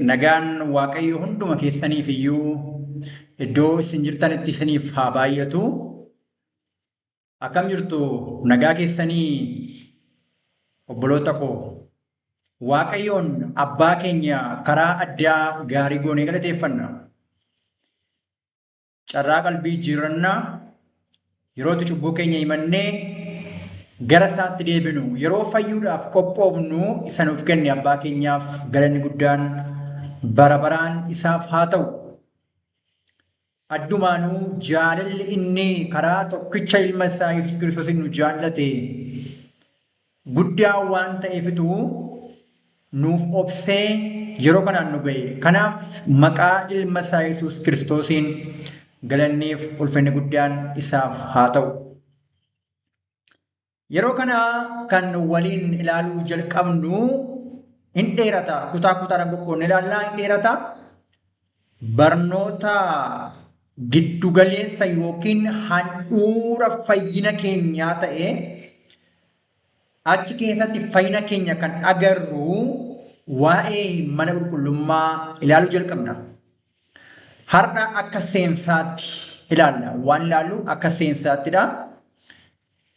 Nagaan Waaqayyo hunduma keessaniif iyyuu iddoo isin jirtanitti isiniif haa baay'atu. Akkam jirtu nagaa keessanii obboloota koo. Waaqayyoon abbaa keenya karaa addaa gaarii goonee galateeffanna. Carraa qalbii jijjiirrannaa yerootti cubbuu keenya himannee gara isaatti deebinu yeroo fayyuudhaaf qophoofnu isa nuuf kenne abbaa keenyaaf galanni guddaan bara baraan isaaf haa ta'u. Addumaanuu jaalalli inni karaa tokkicha ilma isaa Yesuus Kiristoosiin nu jaallate guddaa waan ta'eefitu nuuf obsee yeroo kanaan nu ga'e. Kanaaf maqaa ilma isaa Yesuus Kiristoosiin galanniif ulfinni guddaan isaaf haa ta'u. Yeroo kana kan waliin ilaaluu jalqabnu hin dheerata. Kutaa kutaadhaan qoqqoodnee ilaallaa hin dheerata. Barnoota giddugaleessa yookiin handhuura fayyina keenyaa ta'e achi keessatti fayyina keenya kan agarru waa'ee mana qulqullummaa ilaaluu jalqabna. Har'a akka seensaatti ilaalla. Waan ilaallu akka seensaattidha.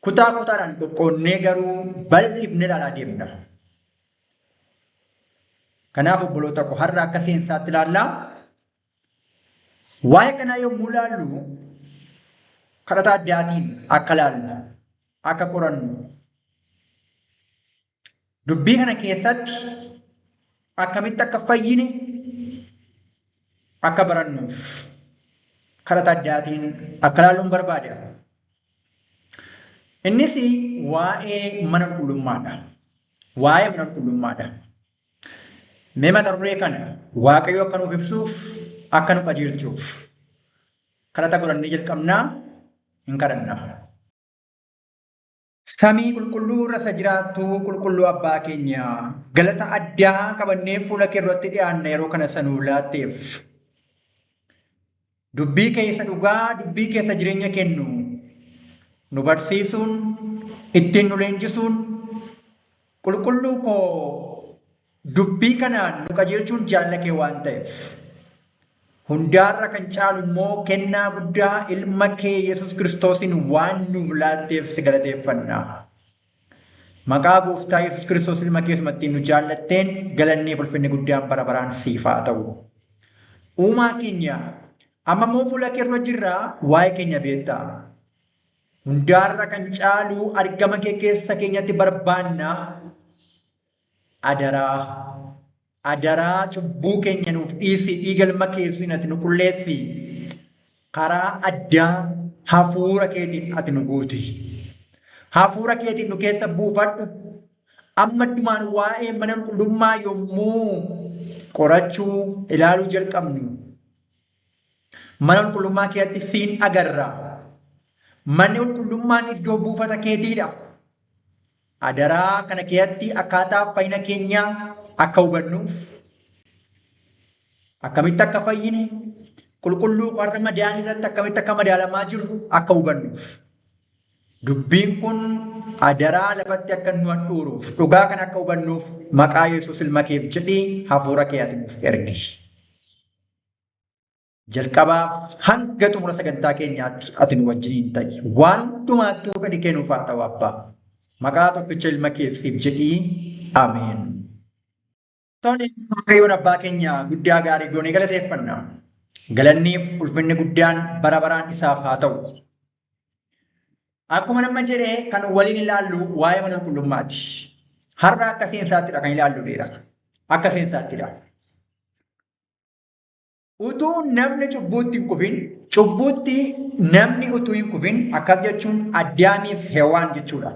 Kutaa kutaadhaan qoqqoodnee garuu bal'ifnee ilaalaa deemna. Kanaaf obboloota koo har'a akka seensaatti ilaallaa. Waa'ee kanaa yommuu ilaallu kadhata addaatiin akka ilaallu, akka qorannu. Dubbii kana keessatti akkamitti akka fayyine akka barannuuf kadhata addaatiin akka ilaalluun barbaada. Innis waa'ee mana qulqullummaadha. Waa'ee mana qulqullummaadha. Mee mata duree kana Waaqayyo akka nuuf ibsuuf akka nu qajeelchuuf kadhata godhannee jalqabnaa hin kadhanna. Samii qulqulluu irra isa jiraattu qulqulluu abbaa keenya galata addaa qabannee fuula kee irratti dhiyaanna yeroo kana sanuu laatteef. Dubbii keessa dhugaa, dubbii keessa jireenya kennu nu barsiisuun, ittiin nu leenjisuun qulqulluu koo dubbii kanaan nu qajeelchuun jaalala kee waan ta'eef. Hundaarra kan caalu immoo kennaa guddaa ilma kee Yesuus Kiristoosiin waan nuuf laatteef si galateeffanna. Maqaa gooftaa Yesuus Kiristoos ilma keessumatti nu jaallatteen galanneef ulfinni guddaan bara baraan siif haa ta'u. Uumaa keenya amma immoo fuula kee irra jirraa waa'ee keenya beektaa. Hundaarra kan caalu argama kee keessa keenyatti barbaanna. Adaraa cubbuu keenya nuuf dhiisi, dhiiga ilma kee Yesuusiin ati nu qulleessi. Karaa addaa hafuura keetiin ati nu guuti. Hafuura keetiin nu keessa buufadhu. Ammaddumaan waa'ee mana qulqullummaa yommuu qorachuu ilaaluu jalqabnu. Mana qulqullummaa keessatti siin agarra. Manni qulqullummaan iddoo buufata keetiidha. Adaraa kana keessatti akkaataa fayyina keenyaa akka hubannuuf, akkamitti akka fayyine, qulqulluu warra madaa'an irratti akkamitti akka madaalamaa jirru akka hubannuuf. Dubbiin kun adaraa lafatti akka nu handhuuruuf, dhugaa kan akka hubannuuf maqaa Yesuus ilma keef jedhii hafuura kee ati nuuf ergi. Jalqabaaf hanga xumura sagantaa keenyaatti ati nu wajjiniin ta'i. Waan hundumaattuu fedhi kee nuuf haa ta'u abbaa. Maqaa tokkicha ilma keetiif jedhii ameen. Waaqayyoon abbaa keenya guddaa gaarii goonee galateeffanna. Galanniif ulfinni guddaan bara baraan isaaf haa ta'u. Akkuma nama jedhee kan waliin ilaallu waa'ee mana qulqullummaati. Har'a akka seensaattiidha kan ilaallu dheera. Akka seensaattiidha. Utuu namni cubbuutti hin kufin, cubbuutti namni utuu hin kufin akkas jechuun Addaamiif Hewaan jechuudha.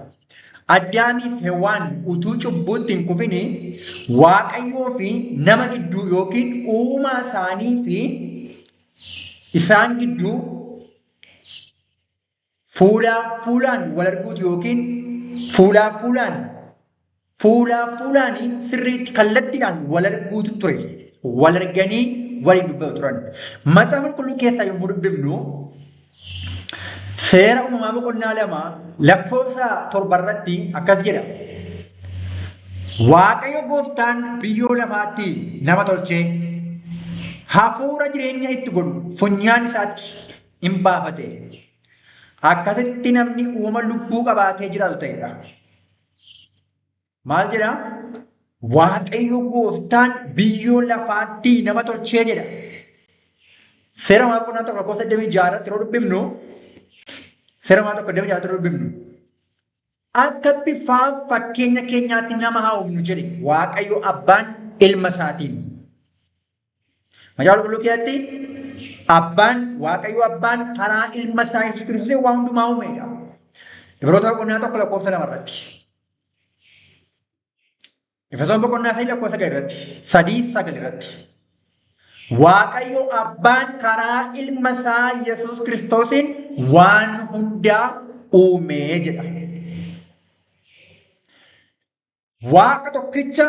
Addaamiif Hewaan utuu cubbuutti hin kufin Waaqayyoo fi nama gidduu yookiin uumaa isaanii fi isaan gidduu fuulaa fuulaan wal arguutu yookiin fuulaa fuulaan sirriitti kallattiidhaan wal arguutu ture. Wal arganii waliin dubbatu turan. Macaafa qulqulluu keessaa yommuu dubbifnu seera uumamaa boqonnaa 2 lakkoofsa 7 irratti akkas jedha. Waaqayyo gooftaan biyyoo lafaatti nama tolchee hafuura jireenya itti godhu funyaan isaatti hin baafate. Akkasitti namni uuma lubbuu qabaatee jiraatu ta'edha. Maal jedhaa? Waaqayyo gooftaan biyyoo lafaatti nama tolchee jedha. Seera Waaqonnaa tokko lakkoofsa 86 irratti yeroo dubbifnu, seera Waaqonnaa tokko 86 irratti yeroo dubbifnu, akka bifaaf fakkeenya keenyaatti nama haa uumnu jedhe Waaqayyo abbaan ilma isaatiin. Macaafa qulqulluu keessatti abbaan Waaqayyo abbaan karaa ilma isaa Yesuus Kiristoos waan hundumaa uumedha. Ibroota boqonnaa tokko lakkoofsa 2 irratti. Efesoon boqonnaa 3 lakkoofsa 9 irratti. 3:9 irratti. Waaqayyo abbaan karaa ilma isaa Yesuus Kiristoosiin waan hundaa uumee jedha. Waaqa tokkicha,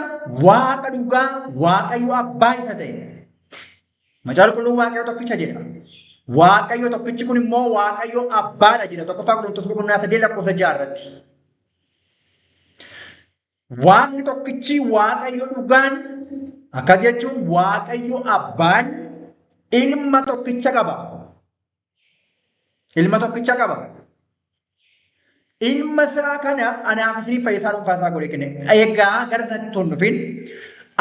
Waaqa dhugaa, Waaqayyo abbaa isa ta'e. Macaafa qulqulluu Waaqayyo tokkicha jedha. Waaqayyo tokkichi kun immoo Waaqayyo abbaadha jedha. Tokkoffaa Qorontos boqonnaa 3 lakkoofsa 6 irratti. Waaqni tokkichi Waaqayyo dhugaan akka jechuun Waaqayyo abbaan ilma tokkicha qaba. Ilma tokkicha qaba. Ilma isaa kana anaaf isin fayyisaa dhuunfaa isaa godhe kenne. Egaa gara sanatti tolnufin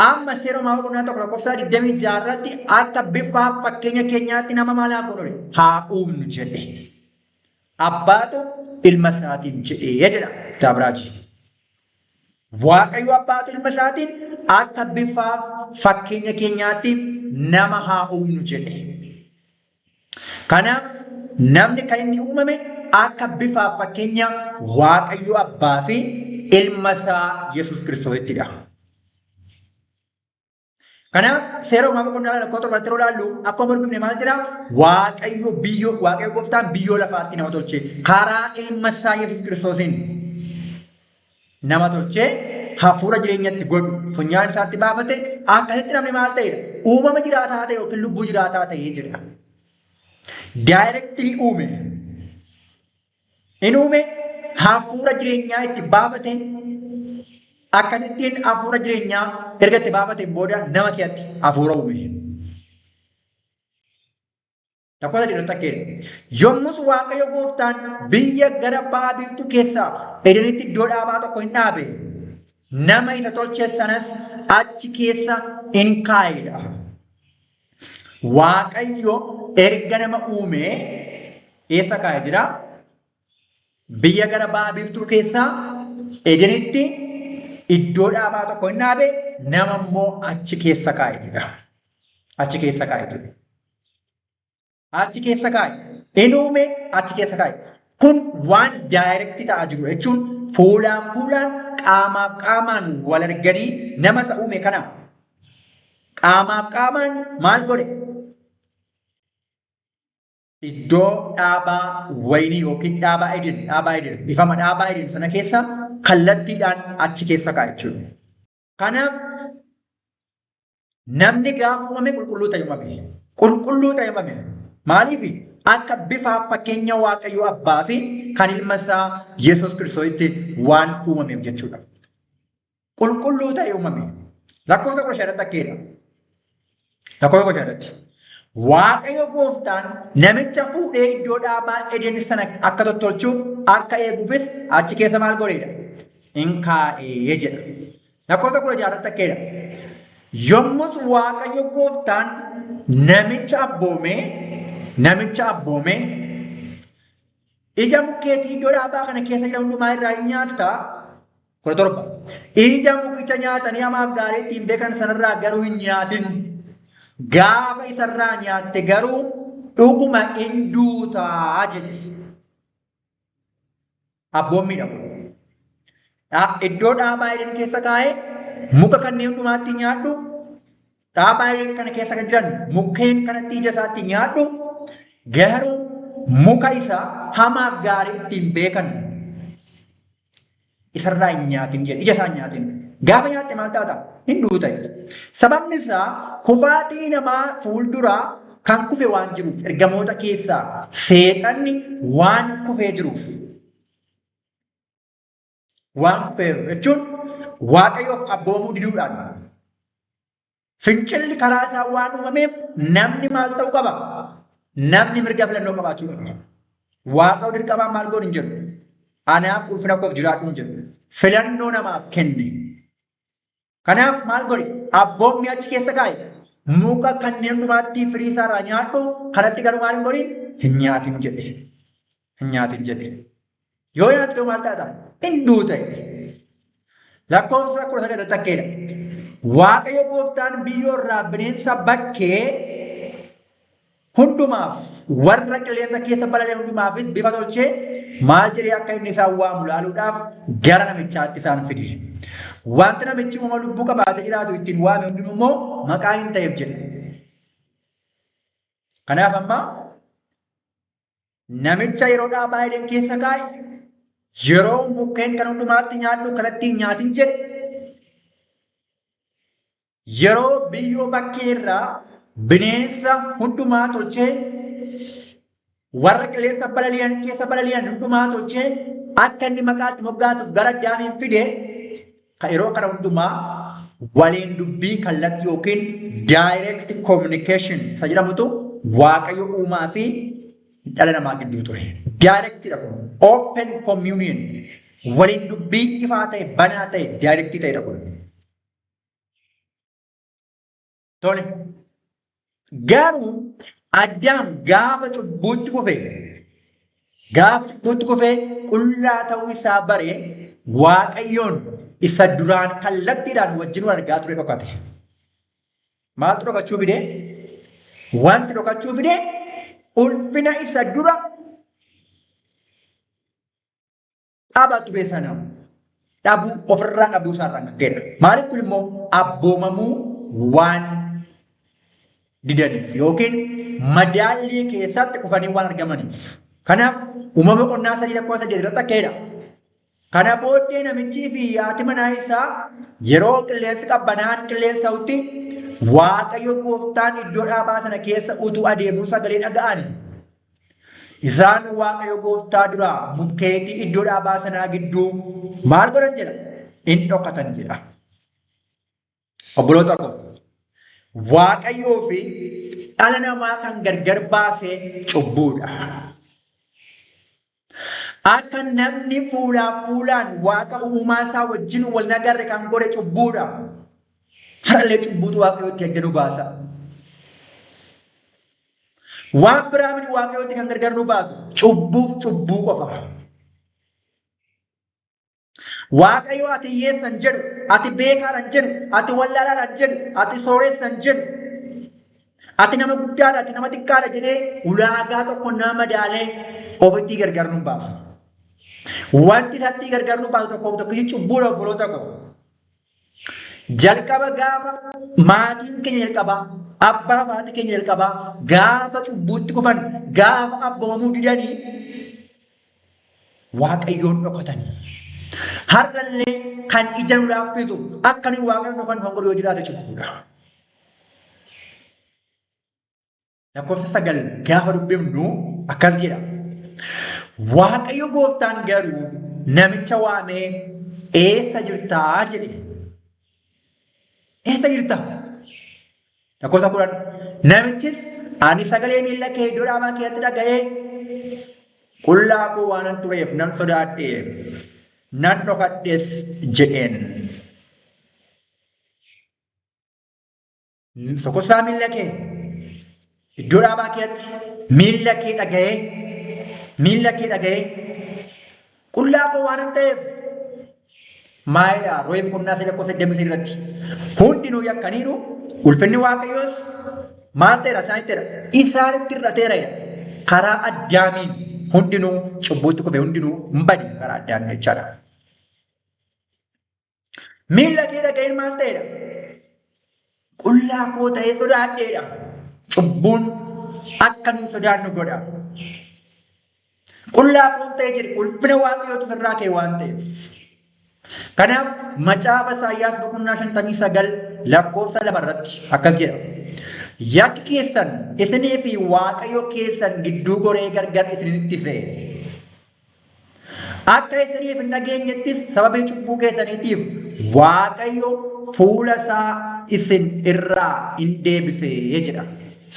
amma seera Waaqonnaa tokko lakkoofsa 26 irratti akka bifaaf fakkeenya keenyaatti nama maal haa goonu haa uumnu jedhe. Abbaatu ilma isaatiin jedhee jedha kitaaba raajii. Waaqayyo abbaatu ilma isaatiin akka bifaaf fakkeenya keenyaatti nama haa uumnu jedhe. Kanaaf namni kan inni uumame akka bifaaf fakkeenya Waaqayyo abbaa fi ilma isaa Yesuus Kiristoostiidha. Kanaaf seera Waaqonnaa lakkoofsa 7 yeroo ilaallu akkuma dubbifne maal jedhaa? Waaqayyo gooftaan biyyoo lafaatti nama tolchee karaa ilma isaa Yesuus Kiristoosiin nama tolchee hafuura jireenyatti godhu funyaan isaatti baafate. Akkasitti namni maal ta'edha? Uumama jiraataa ta'e yookiin lubbuu jiraataa ta'ee jedha. Daayirektirii uume. Inni uume hafuura jireenyaa itti baafate. Akkasittiin hafuura jireenyaa erga itti baafateen booda nama keessatti hafuura uume. Lakkoofsa 13 yommus Waaqayyo gooftaan biyya gara ba'a biiftuu keessaa Edenitti iddoo dhaabaa tokko hin dhaabe. Nama isa tolche sanas achi keessa hin kaa'edha. Waaqayyo erga nama uume eessa kaa'e jira? Biyya gara ba'a biiftuu keessaa Edenitti iddoo dhaabaa tokko hin dhaabe, nama immoo achi keessa kaa'e jira. Achi keessa kaa'e jira. Achi keessa kaa'e. Inni uume achi keessa kaa'e. Kun waan daayirektii ta'aa jiru jechuun fuulaan fuulaan qaamaaf qaamaan wal arganii nama isa uume kana qaamaaf qaamaan maal godhe? Iddoo dhaabaa wayinii yookiin dhaabaa Eden bifama dhaabaa Eden sana keessa kallattiidhaan achi keessa kaa'e jechuudha. Kanaaf namni gaafa uumame qulqulluu ta'e uumame. Qulqulluu ta'e uumame. Maaliif? Akka bifaaf fakkeenya Waaqayyo abbaa fi kan ilma isaa Yesuus Kiristoositti waan uumameef jechuudha. Qulqulluu ta'e uumame. Lakkoofsa 15 akkeedha. Lakkoofsa 15. Waaqayyo gooftaan namicha fuudhee iddoo dhaabaa Eden sana akka tottolchuuf akka eeguufis achi keessa maal godheedha? In kaa'ee jedha. Lakkoofsa 16 akkeedha. Yommus Waaqayyo gooftaan namicha abboomee ija mukeetii iddoo dhaabaa kana keessa jiran hundumaa irraa hin nyaattaa? 17. Ija mukicha nyaatanii hamaaf gaarii ittiin beekan sanarraa garuu hin nyaatin. Gaafa isarraa nyaatte garuu dhuguma in duutaa jedhe. Abboommiidha kun. Iddoo dhaabaa Eden keessa kaa'ee muka kanneen hundumaatti nyaadhu. Dhaabaa Eden kana keessa kan jiran mukkeen kanatti ija isaatti nyaadhu. Garuu muka isaa hamaaf gaarii ittiin beekan isarraa hin nyaatin jedhe. Ija isaa hin nyaatin. Gaafa nyaatte maal taata? Hin duuta. Sababni isaa kufaatii namaa fuulduraa kan kufe waan jiruuf ergamoota keessaa seexanni waan kufee jiruuf waan kufeeru jechuun waaqayyoof abboomuu diduudhaan fincilli karaa isaa waan uumameef namni maal ta'uu qaba? Namni mirga filannoo qabaachuu qaba. Waaqayyo dirqamaan maal godhu hin jedhu. Anaaf ulfina koof jiraadhu hin jedhu. Filannoo namaaf kenne. Kanaaf maal godhe? Abboommi achi keessa kaa'e. Muka kanneen dhumaatti firii isaarraa nyaadhu kanatti garuu maal hin godhin? Hin nyaatin jedhe. Hin nyaatin jedhe. Yoo nyaattu maal taata? Hin duute. Lakkoofsa 13 irratti akkeedha. Waaqayyo gooftaan biyyoo irraa bineensa bakkee hundumaaf warra qilleensa keessa balali'an hundumaafis bifa tolchee maal jedhee akka inni isaan waamu laaluudhaaf gara namichaatti isaan fide. Wanti namichi uumama lubbuu qabaatee jiraatu ittiin waame hundinuu immoo maqaa hin ta'eef jedhe. Kanaaf amma namicha yeroo dhaabaa Eden keessa kaa'e yeroo mukkeen kan hundumaatti nyaadhu kanatti hin nyaatin jedhe. Yeroo biyyoo bakkee irraa bineensa hundumaa tolchee warra qilleensa balali'an keessa balali'an hundumaa tolchee akka inni maqaatti moggaatuuf gara Addaamiin fide yeroo kana hundumaa waliin dubbii kallattii yookiin direct communication isa jedhamutu waaqayyo uumaa fi dhala namaa gidduu ture. Directidha kun. Open communion. Waliin dubbii ifaa ta'e banaa ta'e direct ta'edha kun. Tole. Garuu Addaam gaafa cubbuutti kufee qullaa ta'uu isaa baree waaqayyoon isa duraan kallattiidhaan wajjin argaa ture dhokate. Maaltu dhokachuu fide? Wanti dhokachuu fide ulfina isa dura dhaba ture sana dhabuu ofirraa dhabuu isaarraa kan ka'edha. Maaliif kun immoo abboomamuu waan didaniif yookiin madaallii keessatti kufanii waan argamaniif. Kanaaf uumama qonnaa 3:8 irratti akkeedha. Kana booddee namichii fi haati manaa isaa yeroo qilleensi qabbanaan qilleensa'utti waaqayyo gooftaan iddoo dhaabaa sana keessa utuu adeemuu sagalee dhaga'ani. Isaan waaqayyo gooftaa duraa mukkeetii iddoo dhaabaa sanaa gidduu maal godhan jedha? In dhokatan jedha. Obboloota koo waaqayyoo fi dhala namaa kan gargar baasee cubbuudha. Akka namni fuulaan waaqa uumaa isaa wajjin wal nagarre kan godhe cubbuudha. Harallee cubbuutu waaqayyootti adda nu baasa. Waan biraa miti waaqayyootti kan gargar nu baasu cubbuuf cubbuu qofa. Waaqayyo ati hiyyeessan jedhu, ati beekaadhan jedhu, ati wallaalaadhan jedhu, ati sooressan jedhu, ati nama guddaadha, ati nama xiqqaadha jedhee ulaagaa tokko nama madaalee ofitti gargar nu baasu. Wanti isatti gargar nu baasu tokkichi cubbuudha obboloota koo. Jalqaba gaafa maatiin keenya jalqabaa, abbaa fi haati keenya jalqabaa gaafa cubbuutti kufan, gaafa abboomamuu didanii waaqayyoon dhokatanii. Har'allee kan ija nu laaffisu akka nuyi waaqayyoon dhokatan kan godhu yoo jiraate cubbuudha. Lakkoofsa 9 gaafa dubbifnu akkas jedha. Waaqayyo gooftaan garuu namicha waamee eessa jirtaa jedhe. Eessa jirta? Lakkoofsa 10 namichis ani sagalee miilla kee iddoo dhaabaa keetti dhaga'ee qullaa koo waanan tureef nan sodaadhee nan dhokadhes jedheen. Sokossaa miilla kee iddoo dhaabaa keetti miilla kee dhaga'ee qullaa koo waanan ta'eef maayidhaa rooyee boqonnaa 8 irratti hundinuu yakkaniiru ulfinni waaqayyoos maal ta'eera isaanitti irrateera karaa Addaamiin hundinuu cubbuutti kufe hundinuu hin badin karaa Addaamiin jechaadha. Miilla kee dhaga'een maal ta'eera? Qullaa koo ta'ee sodaadheedha. Cubbuun akka nu sodaannu godha. Qullaa koo ta'ee jedhe ulfina waaqayyootu irraa kee waan ta'eef. Kanaaf macaafa Isaayyaas 59 lakkoofsa 2 irratti akkas jedha. Yakki keessan isinii fi waaqayyo keessan gidduu goree gargar isinitti se'e. Akka isiniif hin dhageenyettis sababii cubbuu keessaniitiif Waaqayyo fuula isaa isin irraa hin deebisee jedha.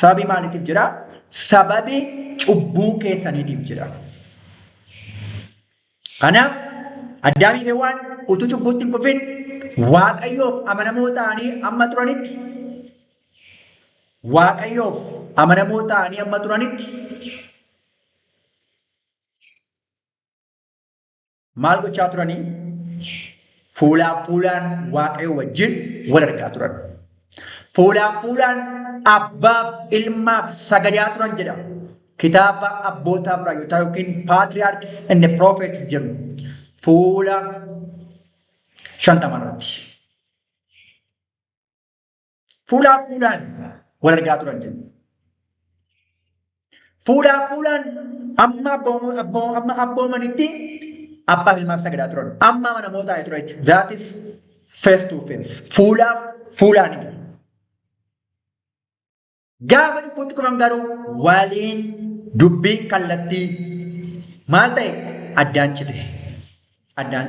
Sababii maaliitiif jedha? Sababii cubbuu keessaniitiif jedha. Kanaaf Addaamii fi Hewaan utuu cubbuutti hin kufin Waaqayyoof amanamoo ta'anii amma turanitti maal gochaa turanii? Fuulaan fuulaan Waaqayyo wajjin wal argaa turan. Fuulaan fuulaan abbaaf ilmaaf sagadaa turan jedha. Kitaaba abbootaa raajotaa yookiin Patriarchs and the Prophets jedhu fuula 50 irratti. Fuulaan fuulaan wal argaa turan jedha. Fuulaan fuulaan amma abboomanitti abbaaf ilmaaf sagadaa turan. Amma amanamoo taa'ee turetti. That is face to face. Fuulaaf fuulaanidha. Gaafa dhukkuutti kufan garuu waliin dubbiin kallattii maal ta'e? Addaan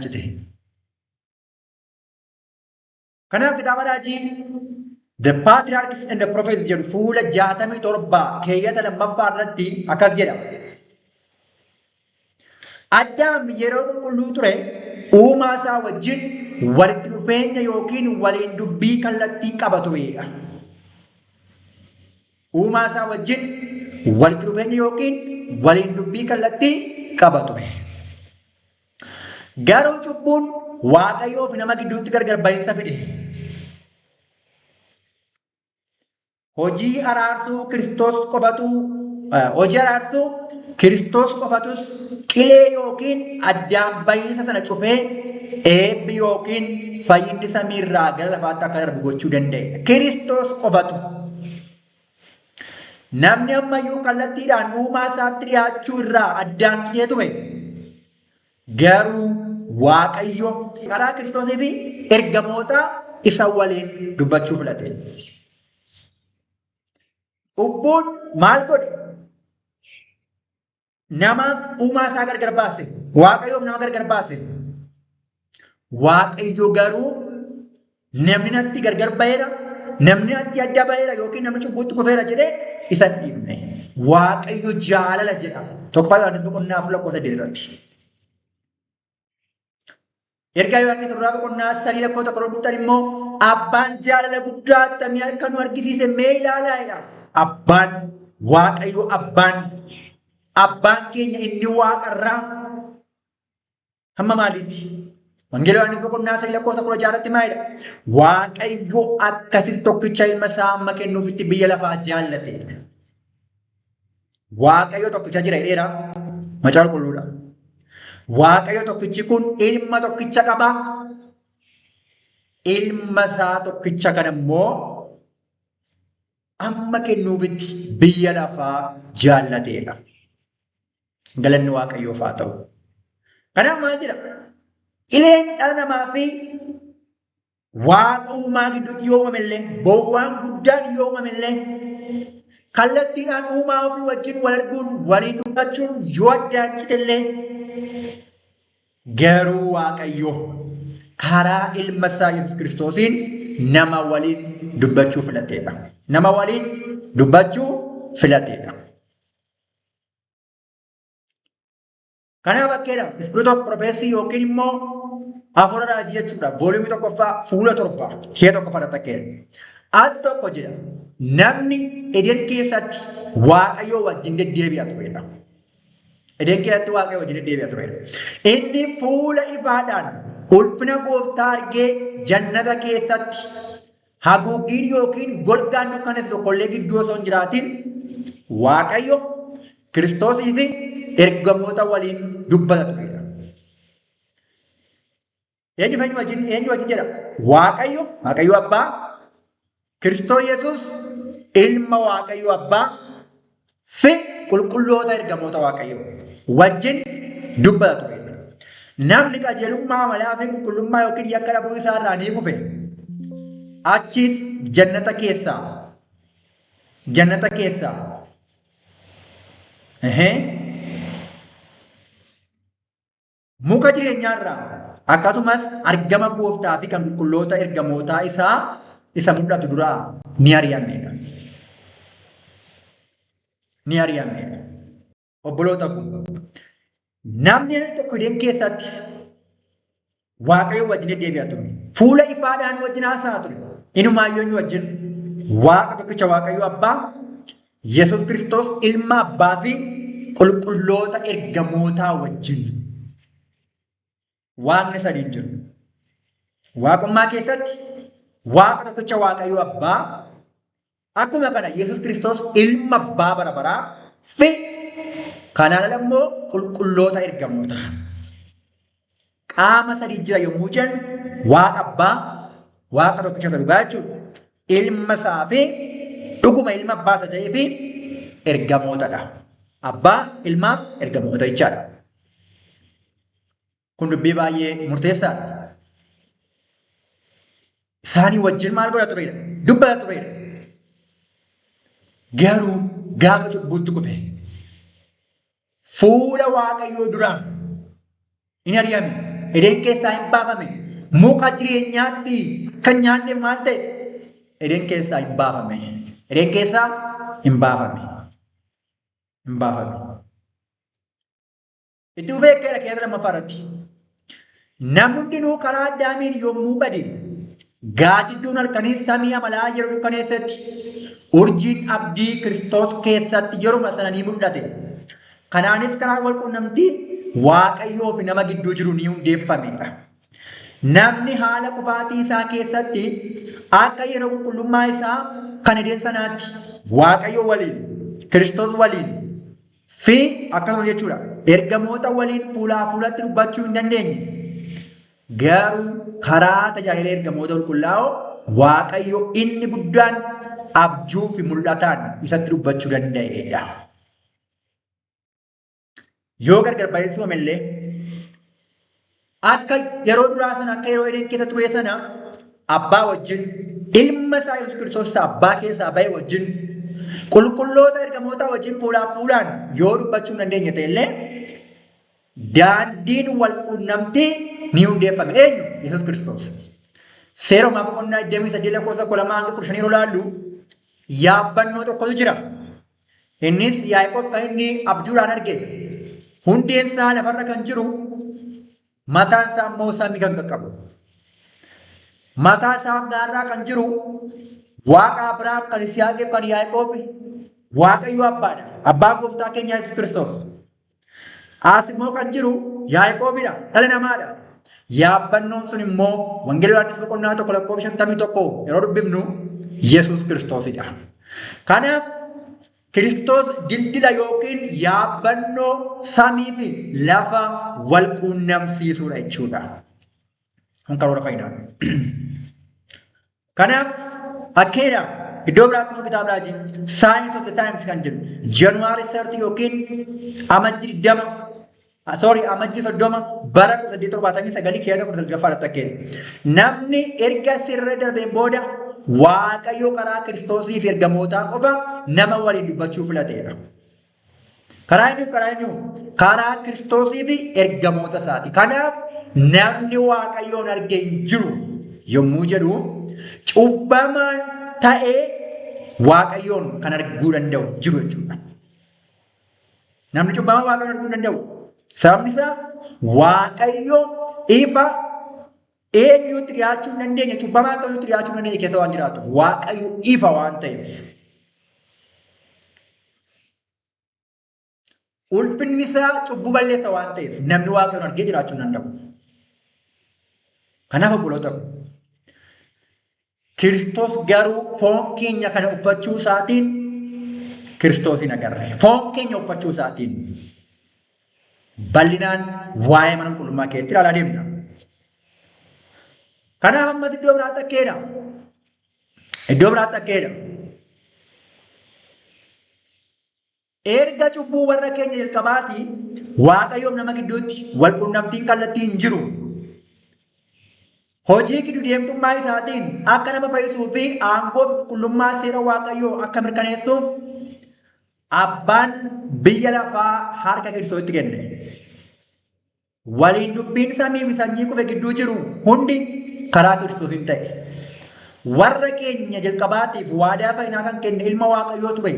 cite. Kanaaf kitaaba raajii The Patriarchs and the Prophets jedhu fuula 67 keeyyata lammaffaa irratti akkas jedha. Addaam yeroo qulqulluu ture uumaa isaa wajjin walitti dhufeenya yookiin waliin dubbii kallattii qaba turedha. Uumaa isaa wajjin walitti dhufeenya yookiin waliin dubbii kallattii qaba ture. Garuu cubbuun Waaqayyoo fi nama gidduutti gargar bahinsa fide. Hojii araarsuu Kiristoos qofatus qilee yookiin addaan bahinsa sana cufee eebbi yookiin fayyinni samiirraa gara lafaatti akka darbu gochuu danda'e. Kiristoos qofatu. Namni ammayyuu kallattiidhaan uumaa isaatti dhiyaachuu irraa addaan citee ture. Garuu Waaqayyo karaa Kiristoosii fi ergamoota isa waliin dubbachuu filate. Cubbuun maal godhe? Nama uumaa isaa gargar baase. Waaqayyoof nama gargar baase. Waaqayyo garuu namni natti gargar baheera, namni natti adda baheera yookiin namni cubbuutti kufeera jedhee isa dhiibne. Waaqayyo jaalala jedha. Tokkoffaa Yohaannis boqonnaa 4:8 irratti. Ergaa Yohaannis irraa boqonnaa 3:1 immoo abbaan jaalala guddaa attamii akka nu argisiise mee ilaalaa jedha. Abbaan Waaqayyo abbaan keenya inni waaqarraa hamma maaliitti? Wangeela Yohaannis boqonnaa 3:16 irratti maalidha? Waaqayyo akkasitti tokkicha ilma isaa amma kennuufitti biyya lafaa jaallate. Waaqayyo tokkicha jira jedheera macaafa qulqulluudha. Waaqayyo tokkichi kun ilma tokkicha qaba. Ilma isaa tokkicha kana immoo amma kennuufitti biyya lafaa jaallateedha. Galanni Waaqayyoof haa ta'u. Kanaaf maal jedha? Ileen dhala namaa fi Waaqa uumaa gidduutti yoo uumamillee, bowwaan guddaan yoo uumamillee, kallattiidhaan uumaa ofii wajjin wal arguun, waliin dubbachuun yoo addaan citellee, garuu Waaqayyo karaa ilma isaa Yesuus Kiristoosiin nama waliin dubbachuu filateedha. Nama waliin dubbachuu filateedha. Kanaaf bakkeedha Spirit of Prophecy yookiin immoo hafuura raajii jechuudha. Voolumii 1ffaa fuula 7 kee 1ffaa takkeedha. As tokko jedha namni Eden keessatti Waaqayyoo wajjin deddeebi'a turedha. Eden keessatti Waaqayyoo wajjin deddeebi'a turedha. Inni fuula ifaadhaan ulfina Gooftaa argee jannata keessatti haguuggiin yookiin golgaan dukkaneessu tokkollee gidduu osoo hin jiraatin Waaqayyo Kiristoosii fi ergamoota waliin dubbata turedha. Eenyu wajjin jedha? Waaqayyo Abbaa, Kiristoos Yesuus ilma Waaqayyo Abbaa fi qulqulloota ergamoota Waaqayyo wajjin dubbata turedha. Namni qajeelummaa amalaa fi qulqullummaa yookiin yakka dhabuu isaa irraa ni kufe. Achis jannata keessaa muka jireenyaarraa Akkasumas argama gooftaa fi kan qulqulloota ergamootaa isaa isa mul'atu duraa ni ari'ameedha. Ni ari'ameedha. Obboloota kun namni tokko ideen keessatti Waaqayyo wajjin deddeebi'aa ture. Fuula ifaadhaan wajjin haasaa ture. Inumaayyoo wajjin Waaqa tokkicha Waaqayyo Abbaa Yesuus Kiristoos ilma Abbaa fi qulqulloota ergamootaa wajjin. Waaqni sadiin jiru. Waaqummaa keessatti Waaqa tokkicha Waaqayyo Abbaa akkuma kana Yesuus Kiristoos ilma Abbaa bara baraa fi kanaan ala immoo qulqulloota ergamootaa. Qaama sadii jira yommuu jennu Waaqa Abbaa, Waaqa tokkicha isa dhugaa jechuudha. Ilma isaa fi dhuguma ilma Abbaa isa ta'ee fi ergamootadha. Abbaa, ilmaaf ergamoota jechaadha. Kun dubbii baay'ee murteessaadha. Isaanii wajjin maal godha turedha? Dubbata turedha. Garuu gaafa cubbuutti kufe fuula Waaqayyoo duraan hin ari'ame. Edeen keessaa hin baafame. Muka jireenyaatti kan nyaanne maal ta'e? Edeen keessaa hin baafame. Edeen keessaa hin baafame. Hin baafame. Itti ufee keera keessa lammaffaa irratti. Namni hundinuu karaa Addaamiin yommuu bade gaadidduun halkanii samii amalaa yeroo dukkaneessatti urjiin abdii Kiristoos keessatti yeruma sana ni mul'ate. Kanaanis karaa wal quunnamtii Waaqayyoo fi nama gidduu jiru ni hundeeffamedha. Namni haala kufaatii isaa keessatti akka yeroo qulqullummaa isaa kan edeen sanaatti Waaqayyoo waliin, Kiristoos waliin fi akkasuma jechuudha ergamoota waliin fuulaa fuulatti dubbachuu hin dandeenye. Garuu karaa tajaajila ergamoota qulqullaa'oo Waaqayyo inni guddaan abjuu fi mul'ataan isatti dubbachuu danda'edha. Yoo gargar baay'isuu illee akka yeroo duraa sana akka yeroo edeen keessa ture sana abbaa wajjin ilma isaa Yesuus Kiristoos abbaa keessaa bahe wajjin qulqulloota ergamoota wajjin fuulaa fuulaan yoo dubbachuu hin dandeenye ta'ellee daandiin wal quunnamtii ni hundeeffame. Eenyu? Yesuus Kiristoos. Seera uumaa boqonnaa 28:12-15 yeroo ilaallu yaabbannoo tokkotu jira. Innis Yaaqoob kan inni abjuudhaan arge. Hundeen isaa lafarra kan jiru mataan isaa immoo samii kan qaqqabu. Mataa isaa gaarraa kan jiru Waaqa Abrahaam kan Yisihaaqiif kan Yaaqoob Waaqayyo Abbaadha. Abbaa gooftaa keenya Yesuus Kiristoos. As immoo kan jiru Yaaqoobidha. Dhala namaadha. Yaabbannoon sun immoo Wangeela Yohaannis boqonnaa 1:51 yeroo dubbifnu Yesuus Kiristoosidha. Kanaaf Kiristoos dildila yookiin yaabbannoo samii fi lafa wal quunnamsiisuudha jechuudha. Kun karoora fayyada. Kanaaf akkeedha iddoo biraatti immoo kitaaba raajiin Science of the Times kan jedhu January 30 yookiin amajjii 30 bara 1879 keessa 19 akkeedha. Namni erga sirra darbeen booda Waaqayyo karaa Kiristoosii fi ergamootaa qofa nama waliin dubbachuu filateedha. Karaa Kiristoosii fi ergamoota isaati. Kanaaf namni Waaqayyoon argee hin jiru yommuu jedhu cubbamaan ta'ee Waaqayyoon kan arguu danda'u jiru jechuudha. Namni cubbamaan Waaqayyoon arguu danda'u. Sababni isaa Waaqayyo ifa eenyuutti dhiyaachuu hin dandeenye, cubbamaa akkamitti dhiyaachuu hin dandeenye keessa waan jiraatuuf Waaqayyo ifa waan ta'eef. Ulfinni isaa cubbuu balleessa waan ta'eef namni Waaqayyoon argee jiraachuu hin danda'u. Kanaaf obboloota Kiristoos garuu foon keenya kana uffachuu isaatiin Kiristoosin agarre. Foon keenya uffachuu isaatiin bal'inaan waa'ee mana qulqullummaa keessatti ilaalaa deemna. Kanaaf ammas iddoo biraatti akkeedha. Erga cubbuu warra keenya jalqabaati Waaqayyoon nama gidduutti wal quunnamtiin kallattii hin jiru. Hojii giddu deemtummaa isaatiin akka nama fayyisuu fi aangoo qulqullummaa seera Waaqayyoo akka mirkaneessuuf Abbaan biyya lafaa harka Kiristoosti kenne. waliin dubbiin samii fi sanyii kufe gidduu jiru hundi karaa Kiristoosiin ta'e. Warra keenya jalqabaatiif waadaa fayyinaa kan kenne ilma Waaqayyoo ture.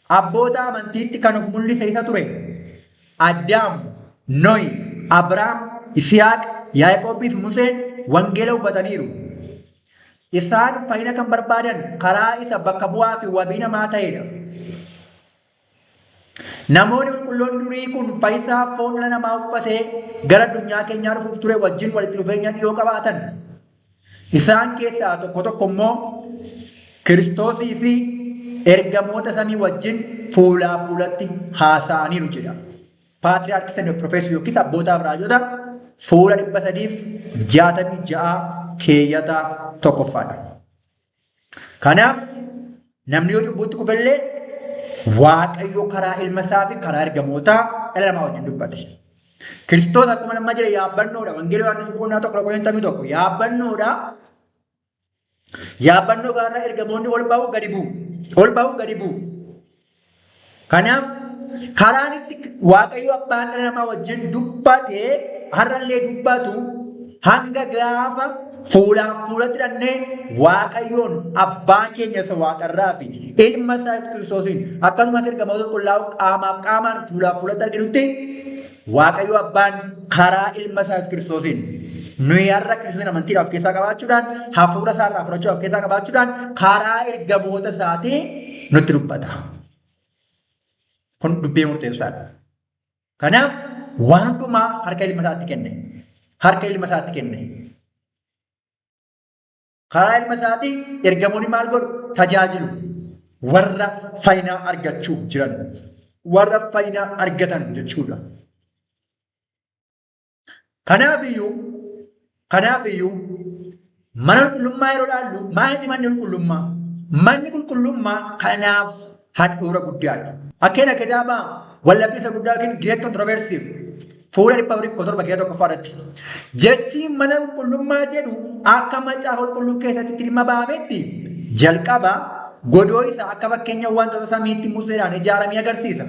Abboota amantiitti kan of mul'ise isa ture. Addaam, Nohi, Abrahaam, Isiyaaq, Yaaqoobii fi Museen wangeela hubataniiru. Isaan fayyina kan barbaadan karaa isa bakka bu'aa fi wabii namaa ta'edha. Namoonni qulqulloon durii kun fayyisaa foon dhala namaa uffatee gara addunyaa keenyaa dhufuuf ture wajjin walitti dhufeenya dhiyoo qabaatan. Isaan keessaa tokko immoo Kiristoosii fi ergamoota samii wajjin fuulaa fuulatti haasa'aniiru jedha. Paatriyaarkii Sendoo Profeesor yookiis abbootaaf raajota fuula 366 keeyyata tokkoffaadha. Kanaaf namni yoo cubbuutti kufallee Waaqayyo karaa ilma isaa fi karaa ergamootaa dhala namaa wajjin dubbate. Kiristoos akkuma nama jedhe yaabbannoodha. Wangeelii Yohaannis boqonnaa 1:41 yaabbannoodha. Yaabbannoo gaarraa ergamoonni ol ba'uu gadi bu'u. Ol ba'uu gadi bu'u. Kanaaf karaan itti Waaqayyo abbaan dhala namaa wajjin dubbatee har'allee dubbatu hanga gaafa fuulaan fuulatti dhannee Waaqayyoon abbaa keenya isa waaqarraa fi ilma isaa Kiristoosiin akkasumas ergamoota qulqullaa'oo qaamaaf qaamaan fuulaan fuulatti arginutti Waaqayyo abbaan karaa ilma isaa Kiristoosiin nuyi har'a Kiristoosiin amantiidhaaf keessaa qabaachuudhaan hafuura isaa irraa fudhachuudhaaf keessaa qabaachuudhaan karaa ergamoota isaatii nutti dubbata. Kun dubbii murteessaadha. Kanaaf waan hundumaa harka ilma isaatti kenne. Harka ilma isaatti kenne. Karaa ilma isaatii ergamoonni maal godhu? Tajaajilu. Warra fayyinaa argachuuf jiran. Warra fayyinaa argatan jechuudha. Kanaafiyyuu mana qulqullummaa yeroo ilaallu maalidha manni qulqullummaa? Manni qulqullummaa kanaaf handhuura guddaadha. Akkeena kitaaba wallabbiisa guddaa yookiin Great Controversive fuula 107 jechi mana qulqullummaa jedhu akka macaafa qulqulluu keessatti dhimma ba'ametti jalqaba godoo isaa akka fakkeenya wantoota samiitti Museedhaan ijaaramee agarsiisa.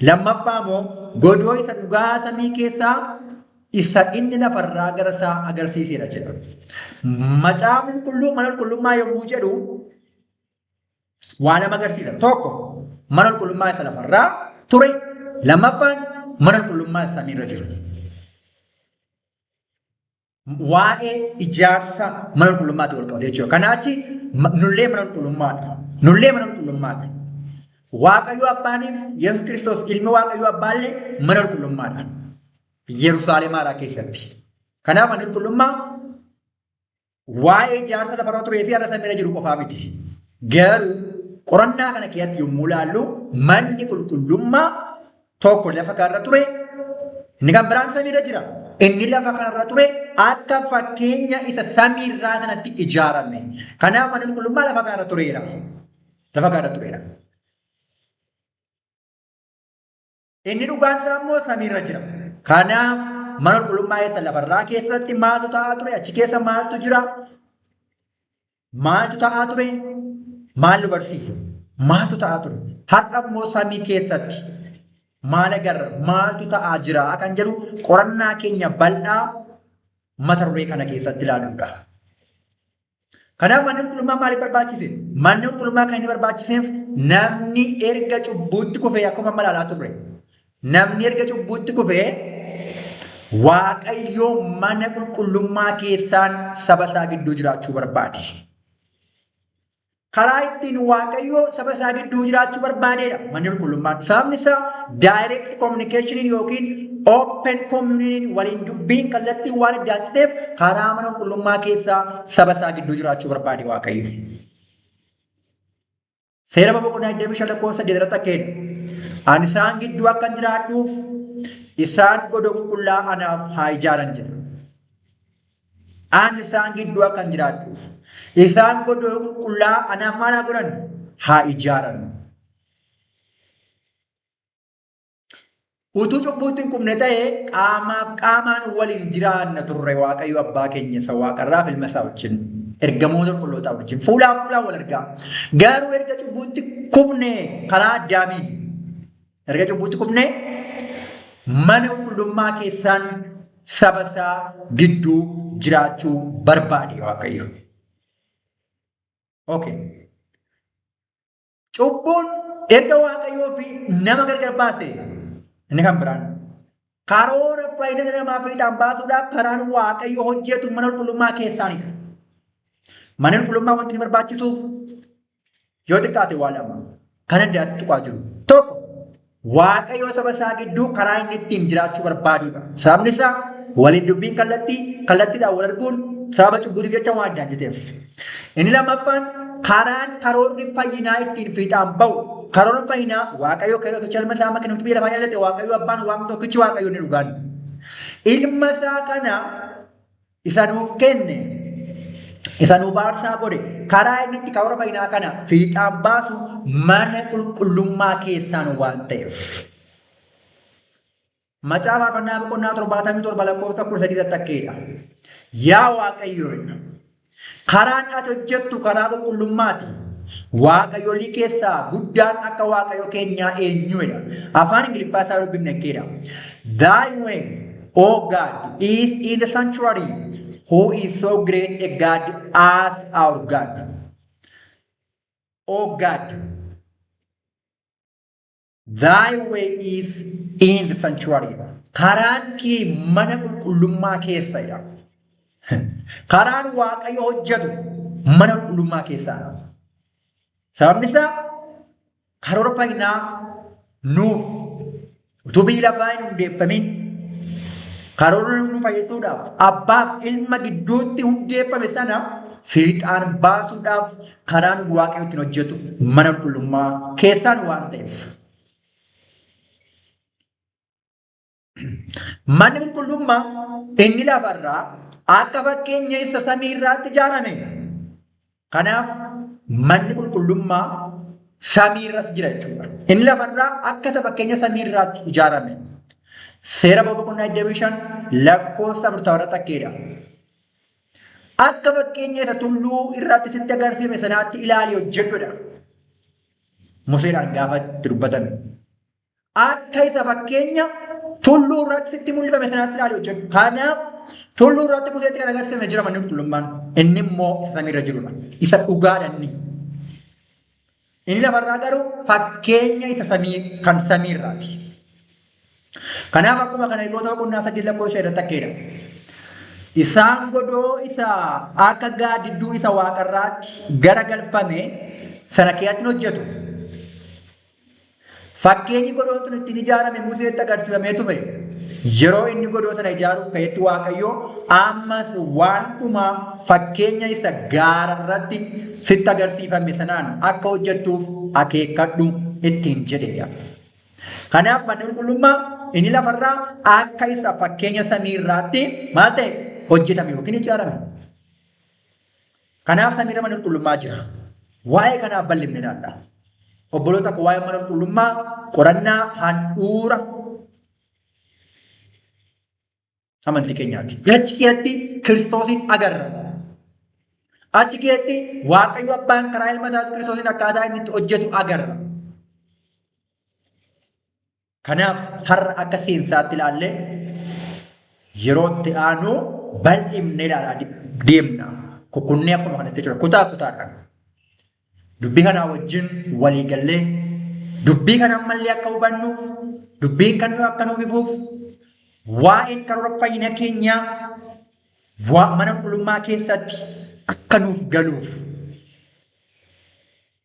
Lammaffaa immoo godoo isa dhugaa samii keessaa isa inni lafarraa gara isaa agarsiisedha jedha. Macaafni qulqulluu mana qulqullummaa yommuu jedhu waan nama agarsiisa. Tokko mana qulqullummaa isa lafarraa ture. Lammaffaan mana qulqullummaa samiirra jiru. Waa'ee ijaarsa mana qulqullummaatti wal qabate jechuudha. Kanaachi nullee mana qulqullummaadha. Nullee mana qulqullummaadha. Waaqayyo abbaaniif Yesuus Kiristoos ilmi Waaqayyo abbaallee mana qulqullummaadha. Yerusaalem haaraa keessatti. Kanaaf manni qulqullummaa waa'ee ijaarsa lafarra turee fi har'a samiirra jiru qofaa miti. Garuu qorannaa kana keessatti yommuu ilaallu manni qulqullummaa tokko lafa kanarra ture, inni kan biraan samiirra jira. Inni lafa kanarra ture akka fakkeenya isa samiirraa sanatti ijaarame. Kanaaf manni qulqullummaa lafa kanarra tureera. Lafa kanarra tureera. Inni dhugaan isaa immoo samiirra jira. Kanaaf mana qulqullummaa isa lafarraa keessatti maaltu ta'aa ture? Achi keessa maaltu jira? Maaltu ta'aa ture? Maal nu barsiisa? Maaltu ta'aa ture? Har'a immoo samii keessatti maal agarra? Maaltu ta'aa jira kan jedhu qorannaa keenya bal'aa mata duree kana keessatti ilaaluudha. Kanaaf manni qulqullummaa maaliif barbaachise? Manni qulqullummaa kan inni barbaachiseef namni erga cubbuutti kufee akkuma malaalaa turre. Namni erga cubbuutti kufee Waaqayyo mana qulqullummaa keessaan saba isaa gidduu jiraachuu barbaade. Karaa ittiin Waaqayyo saba isaa gidduu jiraachuu barbaadeedha manni qulqullummaa. Sababni isaa direct communication yookiin open communion waliin dubbiin kallattii waan addaatteef karaa mana qulqullummaa keessaa saba isaa gidduu jiraachuu barbaade Waaqayyo. Seera boqonnaa 25:8 akkeedha. Ani isaan gidduu akkan jiraadhuuf isaan godoo qulqullaa'aa anaaf haa ijaaran jedha. Ani isaan gidduu akkan jiraadhuuf isaan godoo qulqullaa'aa anaaf maal haa godhan? Haa ijaaran. Utuu cubbuutti hin qubne ta'ee qaamaaf qaamaan waliin jiraanna turre Waaqayyo abbaa keenya isa waaqarraaf ilma isaa wajjin ergamoota qulqullootaa wajjin fuulaaf fuulaan wal argaa. Garuu erga cubbuutti kufne karaa Addaamiin erga cubbuutti kufne mana qulqullummaa keessaan saba isaa gidduu jiraachuu barbaade Waaqayyo. Okay. Cubbuun erga Waaqayyoo fi nama gargar baase inni kan biraan karoora faayidaa namaa fiixaan baasuudhaaf karaan Waaqayyo hojjetu mana qulqullummaa keessaanidha. Mana qulqullummaa wanti barbaachisuuf yoo xiqqaate waa lama kan addaatti tuqaa jiru. Tokko Waaqayyo saba isaa gidduu karaa inni ittiin jiraachuu barbaadudha. Sababni isaa waliin dubbiin kallattiidhaan wal arguun sababa cubbuutiif jecha waan addaan jeteef. Inni lammaffaan karaan karoorri fayyinaa ittiin fiixaan bahu. Karoora fayyinaa Waaqayyo tokkicha ilma isaa makina nutti biyya lafaa jaalate Waaqayyo abbaan waan tokkichi Waaqayyo ni dhugaan. Ilma isaa kana isa nuuf kenne isa nuuf aarsaa godhe karaa inni itti karoora fayyinaa kana fiixaan baasu mana qulqullummaa keessaan waan ta'eef. Macaafa Faarfannaa boqonnaa 77 lakkoofsa 13 irratti akkeedha. Yaa Waaqayyo karaan ati hojjettu karaa qulqullummaati. Waaqayyolii keessaa guddaan akka Waaqayyo keenyaa eenyuudha? Afaan Ingiliffaa isaa dubbifne akkeedha. Thy way, O God, is in the sanctuary. Who is so great a God as our God? O God, thy way is in the sanctuary. Karaan kee mana qulqullummaa keessadha. Karaan Waaqayyo hojjetu mana qulqullummaa keessadha. Sababni isaa karoora fayyinaa nuuf utuu biyyi lafaa hin hundeeffamin karoora nu fayyisuudhaaf abbaaf ilma gidduutti hundeeffame sana fiixaan baasuudhaaf karaan Waaqayyo ittiin hojjetu mana qulqullummaa keessaan waan ta'eef. Manni qulqullummaa inni lafarraa akka fakkeenya isa samii irraatti ijaarame. Kanaaf manni qulqullummaa samii irras jira jechuudha. Inni lafarraa akka isa fakkeenya samii irraatti ijaarame. Seera boqonnaa 25 lakkoofsa 40 irratti akkeedha. Akka fakkeenya isa tulluu irratti sitti agarsiifame sanaatti ilaali hojjedhudha. Museedhaan gaafa itti dubbatame. Akka isa fakkeenya tulluu irratti sitti mul'ifame sanaatti ilaali hojjedhu. Kanaaf tulluu irratti Museetti kan agarsiifame jira manni qulqullummaan. Inni immoo isa samii irra jirudha. Isa dhugaadha inni. Inni lafarraa garuu fakkeenya isa samii kan samii irraati. Kanaaf akkuma kana Ibroota boqonnaa 8 lakkoofsa 5 irratti akkeedha. Isaan godoo isa akka gaaddidduu isa waaqarraatti garagalfame sana keessatti hojjetu. Fakkeenyi godoo sun ittiin ijaarame Museetti agarsiifamee ture. Yeroo inni godoo sana ijaaruuf ka'etti Waaqayyo ammas waanuma fakkeenya isa gaararratti sitti agarsiifame sanaan akka hojjettuuf akeekkadhu ittiin jedheedha. Kanaaf manni qulqullummaa inni lafarraa akka isa fakkeenya samii irraatti maal ta'e hojjetame yookiin ijaarame. Kanaaf samii irra manni qulqullummaa jira. Waa'ee kanaaf bal'ifne ilaalla. Obboloota akka waa'ee mana qulqullummaa qorannaa handhuura amantii keenyaati. Achi keessatti Kiristoosin agarra. Achi keessatti Waaqayyo Abbaan karaa ilma isaa Kiristoosin akkaataa inni itti hojjetu agarra. Kanaaf har'a akka seensaatti ilaallee yeroo itti aanu bal'ifne ilaalaa deemna. Kukunnee akkuma kanatti jira kutaa kutaadhaan. Dubbii kanaa wajjin walii gallee dubbii kana ammallee akka hubannuuf dubbiin kan akka nuuf ifuuf waa'een karoora fayyina keenyaa mana qulqullummaa keessatti akka nuuf galuuf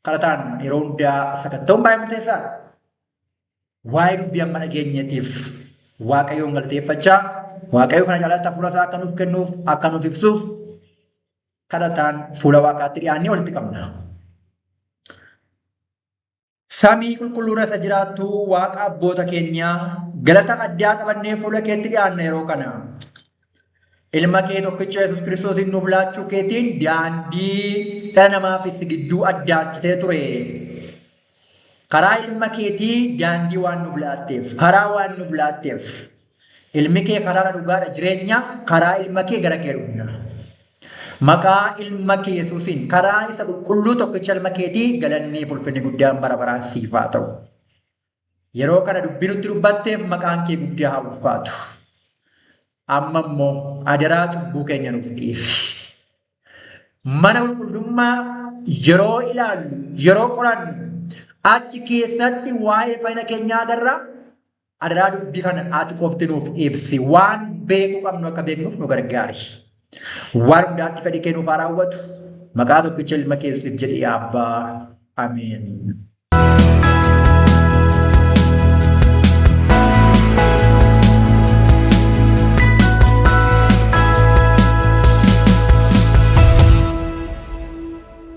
kadhataan yeroo hundaa sakatta'uun baay'ee murteessaadha. Waa'ee dubbii amma dhageenyeetiif Waaqayyoon galateeffachaa Waaqayyo kana jaalata hafuura isaa akka nuuf kennuuf akka nuuf ibsuuf kadhataan fuula Waaqaatti dhiyaannee walitti qabna. Samii qulqulluura isa jiraattu Waaqa abboota keenyaa galata addaa qabannee fuula keetti dhiyaanna yeroo kana. Ilma kee tokkicha Yesuus Kiristoosin nuuf laachuu keetiin daandii dhala namaafis gidduu addaachisee ture. Karaa ilma keetii daandii waan nuuf laatteef, karaa waan nuuf laatteef, ilmi kee karaa dhugaadha jireenya, karaa ilma kee gara kee dhufna. Maqaa ilma kee Yesuusin karaa isa qulqulluu tokkicha ilma keetii galannii ulfinni guddaan bara baraan siif haa ta'u. yeroo kana dubbii nutti dubbatteef maqaan kee guddaa haa ulfaatu. Amma immoo adaraa cubbuu keenya nuuf dhiisi. Mana qulqullummaa yeroo ilaallu, yeroo qorannu achi keessatti waa'ee fayyina keenyaa agarra. Adaraa dubbii kana ati qofti nuuf ibsi. Waan beekuu qabnu akka beeknuuf nu gargaari. Waan hundaatti fedhii kee nuuf haa raawwatu. Maqaa tokkicha ilma keetiif jedhii Abbaa. Ameen.